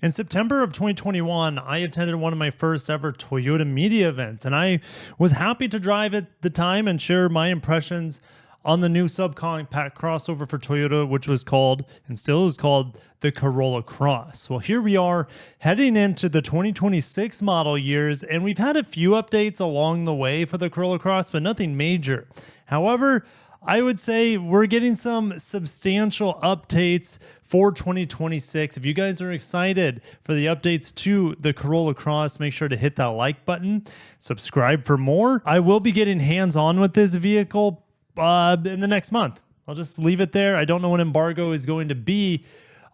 In September of 2021, I attended one of my first ever Toyota media events, and I was happy to drive at the time and share my impressions on the new subcompact crossover for Toyota, which was called, and still is called, the Corolla Cross. Well, here we are heading into the 2026 model years, and we've had a few updates along the way for the Corolla Cross, but nothing major. However, I would say we're getting some substantial updates for 2026. If you guys are excited for the updates to the Corolla Cross, make sure to hit that like button, subscribe for more. I will be getting hands-on with this vehicle in the next month. I'll just leave it there. I don't know what embargo is going to be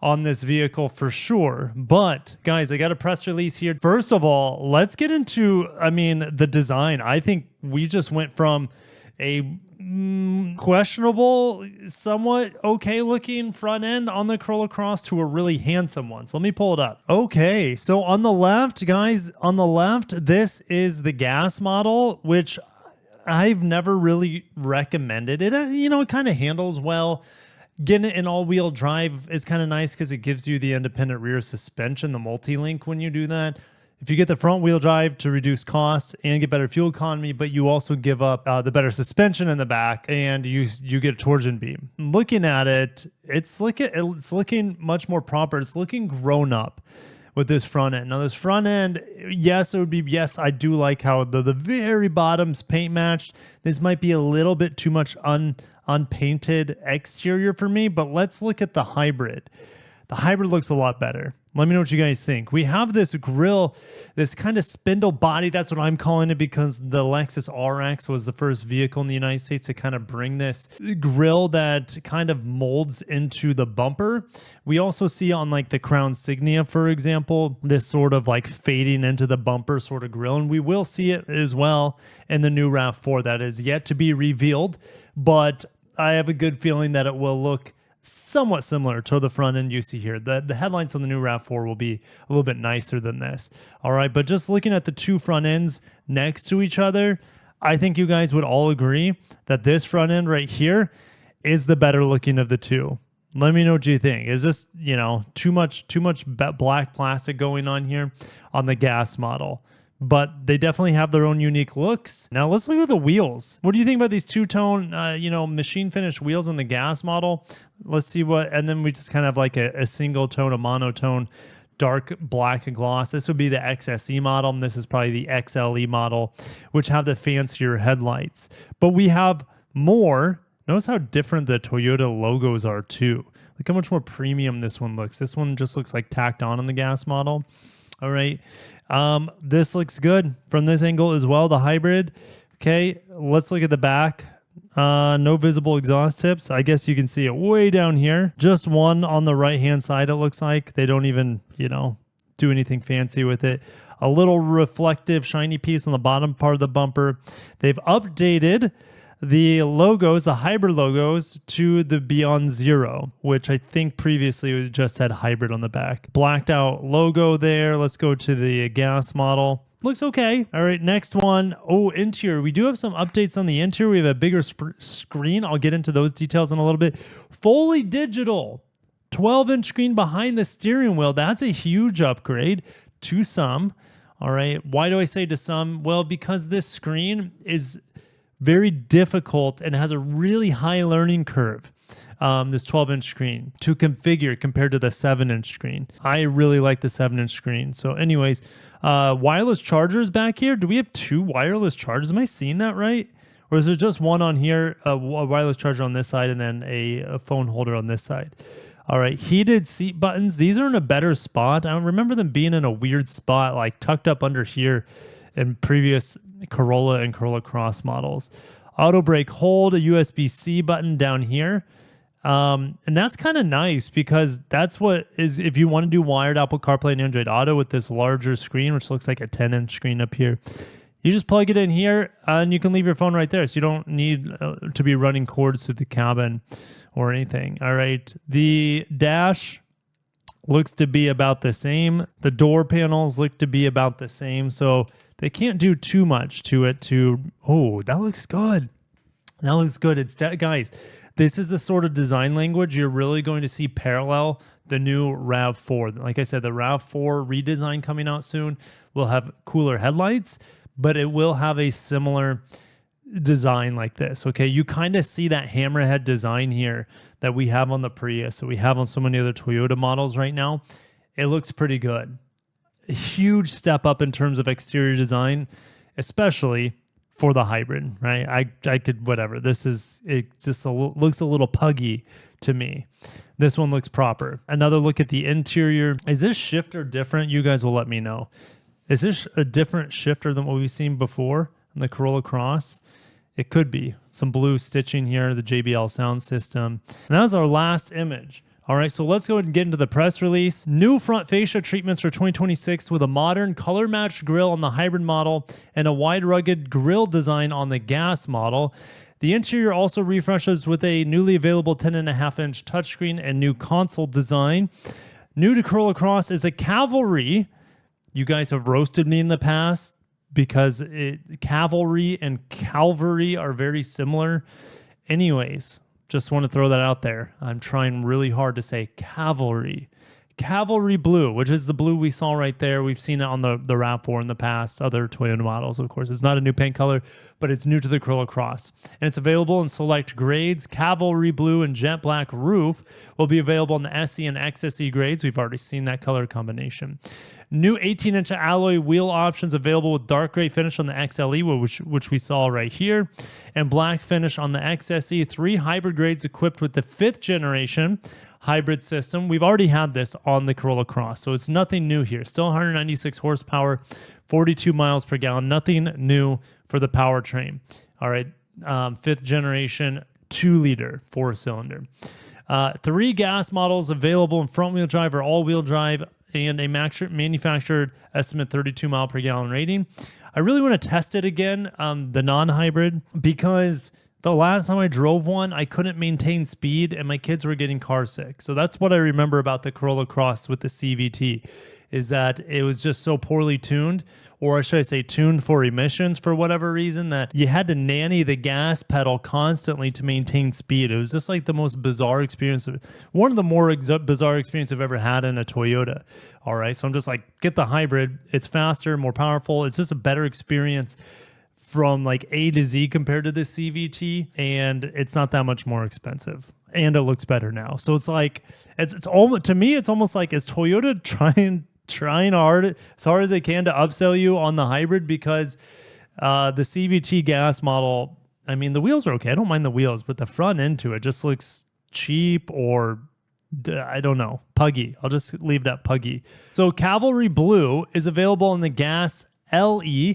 on this vehicle for sure. But guys, I got a press release here. First of all, let's get into, the design. I think we just went from a questionable, somewhat okay looking front end on the Corolla Cross to a really handsome one. So let me pull it up. Okay, so on the left, guys, on the left, this is the gas model, which I've never really recommended. It, it kind of handles well. Getting it in all-wheel drive is kind of nice because it gives you the independent rear suspension, the multi-link when you do that. If you get the front wheel drive to reduce costs and get better fuel economy, but you also give up the better suspension in the back and you get a torsion beam. Looking at it, it's looking much more proper. It's looking grown up with this front end. Now this front end, yes, I do like how the very bottom's paint matched. This might be a little bit too much unpainted exterior for me, but let's look at the hybrid. The hybrid looks a lot better. Let me know what you guys think. We have this grille, this kind of spindle body. That's what I'm calling it because the Lexus RX was the first vehicle in the United States to kind of bring this grille that kind of molds into the bumper. We also see on like the Crown Signia, for example, this sort of like fading into the bumper sort of grille. And we will see it as well in the new RAV4 that is yet to be revealed. But I have a good feeling that it will look somewhat similar to the front end you see here. The headlights on the new RAV4 will be a little bit nicer than this. All right, but just looking at the two front ends next to each other, I think you guys would all agree that this front end right here is the better looking of the two. Let me know what you think. Is this, too much black plastic going on here on the gas model? But they definitely have their own unique looks. Now let's look at the wheels. What do you think about these two-tone, machine finished wheels on the gas model? Let's see and then we just kind of like a single tone, a monotone, dark black gloss. This would be the XSE model, and this is probably the XLE model, which have the fancier headlights. But we have more. Notice how different the Toyota logos are too. Look how much more premium this one looks. This one just looks like tacked on the gas model. All right. This looks good from this angle as well, the hybrid. Okay, let's look at the back. No visible exhaust tips. I guess you can see it way down here. Just one on the right-hand side, it looks like. They don't even, do anything fancy with it. A little reflective, shiny piece on the bottom part of the bumper. They've updated the logos, the hybrid logos, to the Beyond Zero, which I think previously just said hybrid on the back. Blacked out logo there. Let's go to the gas model. Looks okay. All right, next one. Oh, interior. We do have some updates on the interior. We have a bigger screen. I'll get into those details in a little bit. Fully digital. 12-inch screen behind the steering wheel. That's a huge upgrade to some. All right. Why do I say to some? Well, because this screen is very difficult and has a really high learning curve, this 12-inch screen, to configure compared to the 7-inch screen. I really like the 7-inch screen. So anyways, wireless chargers back here. Do we have two wireless chargers? Am I seeing that right? Or is there just one on here, a wireless charger on this side, and then a phone holder on this side? All right, heated seat buttons. These are in a better spot. I remember them being in a weird spot, like tucked up under here in previous Corolla and Corolla Cross models. Auto brake hold, a USB-C button down here. And that's kind of nice because that's what is, if you want to do wired Apple CarPlay and Android Auto with this larger screen, which looks like a 10-inch screen up here, you just plug it in here and you can leave your phone right there. So you don't need to be running cords through the cabin or anything. All right. The dash looks to be about the same. The door panels look to be about the same. So they can't do too much to it oh, that looks good. That looks good. Guys, this is the sort of design language you're really going to see parallel the new RAV4. Like I said, the RAV4 redesign coming out soon will have cooler headlights, but it will have a similar design like this. Okay, you kind of see that hammerhead design here that we have on the Prius, that we have on so many other Toyota models right now. It looks pretty good. A huge step up in terms of exterior design, especially for the hybrid, right? I could, whatever. It just looks a little puggy to me. This one looks proper. Another look at the interior. Is this shifter different? You guys will let me know. Is this a different shifter than what we've seen before in the Corolla Cross? It could be. Some blue stitching here, the JBL sound system. And that was our last image. All right, so let's go ahead and get into the press release. New front fascia treatments for 2026 with a modern color-matched grille on the hybrid model and a wide rugged grille design on the gas model. The interior also refreshes with a newly available 10.5-inch touchscreen and new console design. New to Corolla Cross is a Cavalry. You guys have roasted me in the past because Cavalry and Calvary are very similar. Anyways, just want to throw that out there. I'm trying really hard to say Cavalry. Cavalry Blue, which is the blue we saw right there. We've seen it on the RAV4 in the past, other Toyota models, of course. It's not a new paint color, but it's new to the Corolla Cross. And it's available in select grades. Cavalry Blue and Jet Black Roof will be available in the SE and XSE grades. We've already seen that color combination. New 18-inch alloy wheel options available with dark gray finish on the XLE, which we saw right here, and black finish on the XSE. 3 hybrid grades equipped with the 5th generation hybrid system. We've already had this on the Corolla Cross, so it's nothing new here. Still 196 horsepower, 42 miles per gallon. Nothing new for the powertrain. All right, 5th generation, 2-liter, 4-cylinder. 3 gas models available in front-wheel drive or all-wheel drive, and a manufactured estimate 32 mile per gallon rating. I really want to test it again, the non-hybrid, because the last time I drove one, I couldn't maintain speed and my kids were getting car sick. So that's what I remember about the Corolla Cross with the CVT, is that it was just so poorly tuned, or should I say tuned for emissions for whatever reason, that you had to nanny the gas pedal constantly to maintain speed. It was just like the most bizarre experience, one of the more bizarre experiences I've ever had in a Toyota. All right, so I'm just like, get the hybrid. It's faster, more powerful. It's just a better experience from like A to Z compared to the CVT, and it's not that much more expensive, and it looks better now. So it's like, it's almost, to me, it's almost like, is Toyota trying hard as they can to upsell you on the hybrid? Because the CVT gas model, I mean, the wheels are okay. I don't mind the wheels, but the front end to it just looks cheap, or I don't know, puggy. I'll just leave that puggy. So Cavalry Blue is available in the gas LE,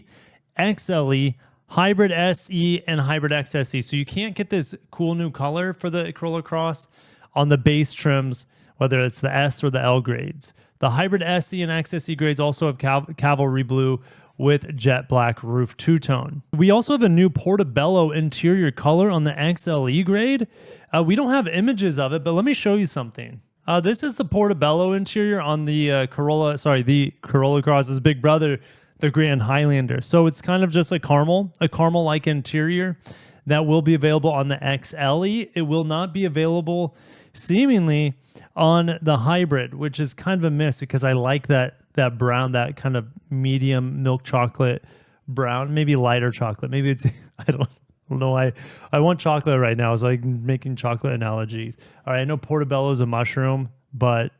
XLE, hybrid SE, and hybrid XSE. So you can't get this cool new color for the Corolla Cross on the base trims, whether it's the S or the L grades. The hybrid SE and XSE grades also have Cavalry Blue with jet black roof two-tone. We also have a new Portobello interior color on the XLE grade. We don't have images of it, but let me show you something. This is the Portobello interior on the Corolla Cross's big brother, the Grand Highlander. So it's kind of just a caramel-like interior that will be available on the XLE. It will not be available, seemingly, on the hybrid, which is kind of a miss because I like that brown, that kind of medium milk chocolate brown, maybe lighter chocolate. Maybe it's, I don't know. I want chocolate right now, so I'm making chocolate analogies. All right, I know Portobello is a mushroom, but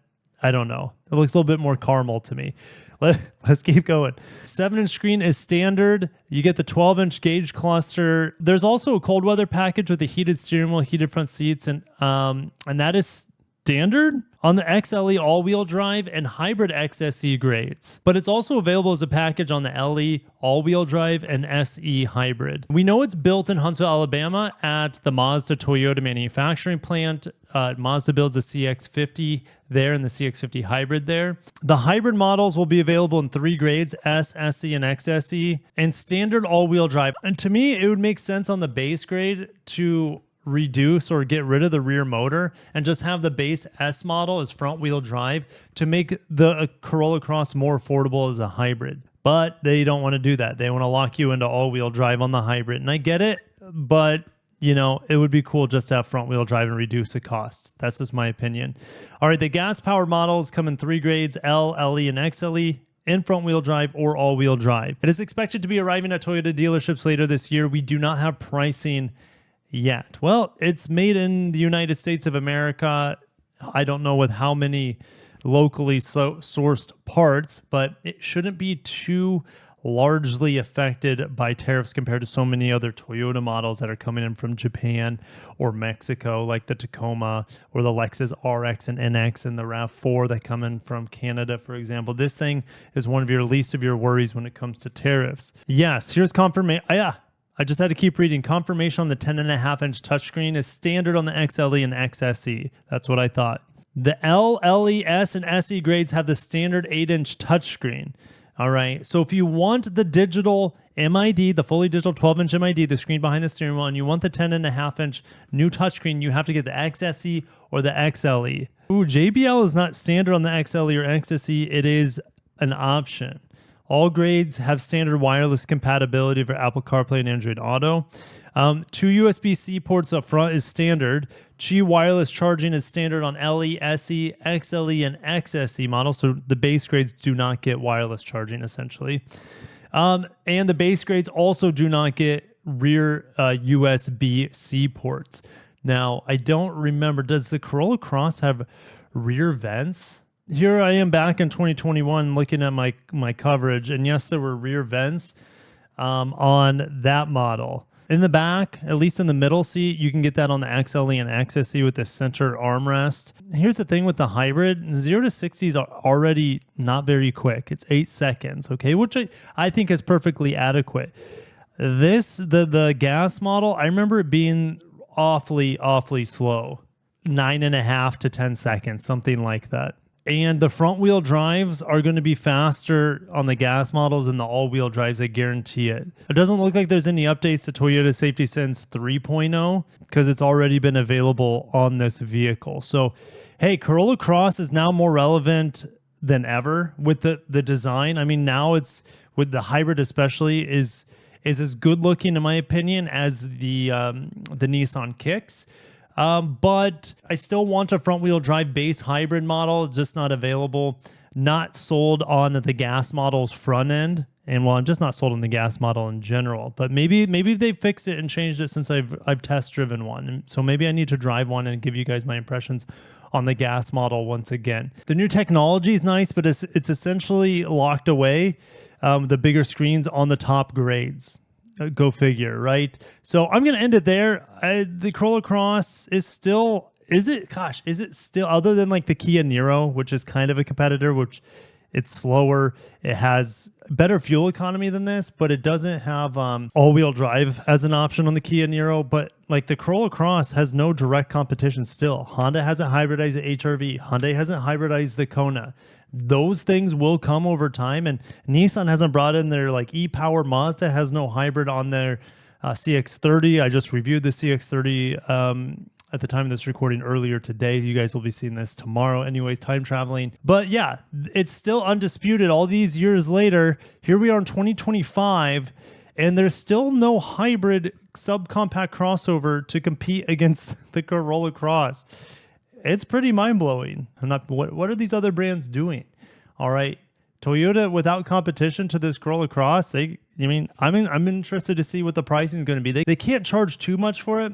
I don't know. It looks a little bit more caramel to me. Let's keep going. 7-inch screen is standard. You get the 12-inch gauge cluster. There's also a cold weather package with a heated steering wheel, heated front seats, and that is standard on the XLE all-wheel drive and hybrid XSE grades. But it's also available as a package on the LE all-wheel drive and SE hybrid. We know it's built in Huntsville, Alabama at the Mazda Toyota manufacturing plant. Mazda builds the CX-50 there and the CX-50 hybrid there. The hybrid models will be available in 3 grades, S, SE, and XSE, and standard all-wheel drive. And to me, it would make sense on the base grade to reduce or get rid of the rear motor and just have the base S model as front wheel drive to make the Corolla Cross more affordable as a hybrid. But they don't want to do that. They want to lock you into all-wheel drive on the hybrid. And I get it, but you know, it would be cool just to have front wheel drive and reduce the cost. That's just my opinion. All right, the gas powered models come in 3 grades, L, LE, and XLE, in front wheel drive or all wheel drive. It is expected to be arriving at Toyota dealerships later this year. We do not have pricing yet. Well, it's made in the United States of America. I don't know with how many locally sourced parts, but it shouldn't be too largely affected by tariffs compared to so many other Toyota models that are coming in from Japan or Mexico, like the Tacoma or the Lexus RX and NX and the RAV4 that come in from Canada, for example. This thing is one of your least of your worries when it comes to tariffs. Yes, here's confirmation. I just had to keep reading. Confirmation on the 10.5-inch touchscreen is standard on the XLE and XSE. That's what I thought. The L, LE, S, and SE grades have the standard 8-inch touchscreen. All right, so if you want the digital MID, the fully digital 12-inch MID, the screen behind the steering wheel, and you want the 10.5-inch new touchscreen, you have to get the XSE or the XLE. Ooh, JBL is not standard on the XLE or XSE. It is an option. All grades have standard wireless compatibility for Apple CarPlay and Android Auto. 2 USB-C ports up front is standard. Qi wireless charging is standard on LE, SE, XLE, and XSE models. So the base grades do not get wireless charging, essentially. And the base grades also do not get rear USB-C ports. Now, I don't remember, does the Corolla Cross have rear vents? Here I am back in 2021 looking at my coverage, and yes, there were rear vents on that model. In the back, at least in the middle seat, you can get that on the XLE and XSE with the center armrest. Here's the thing with the hybrid, 0 to 60s are already not very quick. It's 8 seconds, okay, which I think is perfectly adequate. The gas model, I remember it being awfully slow, 9.5 to 10 seconds, something like that. And the front wheel drives are going to be faster on the gas models than the all wheel drives. I guarantee it. It doesn't look like there's any updates to Toyota Safety Sense 3.0 because it's already been available on this vehicle. So, hey, Corolla Cross is now more relevant than ever with the design. I mean, now it's with the hybrid especially is as good looking in my opinion as the Nissan Kicks. But I still want a front-wheel drive base hybrid model, just not available, not sold on the gas model's front end. And well, I'm just not sold on the gas model in general. But maybe they fixed it and changed it since I've test driven one. And so maybe I need to drive one and give you guys my impressions on the gas model once again. The new technology is nice, but it's essentially locked away. The bigger screens on the top grades. Go figure, right? So I'm going to end it there. The Corolla Cross is still, is it still, other than like the Kia Niro, which is kind of a competitor, which it's slower. It has better fuel economy than this, but it doesn't have all-wheel drive as an option on the Kia Niro. But like the Corolla Cross has no direct competition still. Honda hasn't hybridized the HR-V. Hyundai hasn't hybridized the Kona. Those things will come over time, and Nissan hasn't brought in their like e-Power. Mazda has no hybrid on their CX-30. I just reviewed the CX-30 at the time of this recording earlier today. You guys will be seeing this tomorrow. Anyways, time traveling. But yeah, it's still undisputed all these years later. Here we are in 2025, and there's still no hybrid subcompact crossover to compete against the Corolla Cross. It's pretty mind-blowing. What are these other brands doing? All right, Toyota without competition to this Corolla Cross. I'm interested to see what the pricing is going to be. They can't charge too much for it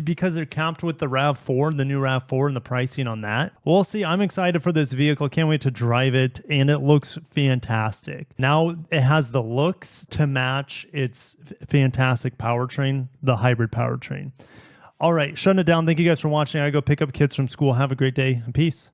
because they're capped with the RAV4, the new RAV4, and the pricing on that. We'll see. I'm excited for this vehicle. Can't wait to drive it, and it looks fantastic. Now it has the looks to match its fantastic powertrain, the hybrid powertrain. All right, shutting it down. Thank you guys for watching. I go pick up kids from school. Have a great day and peace.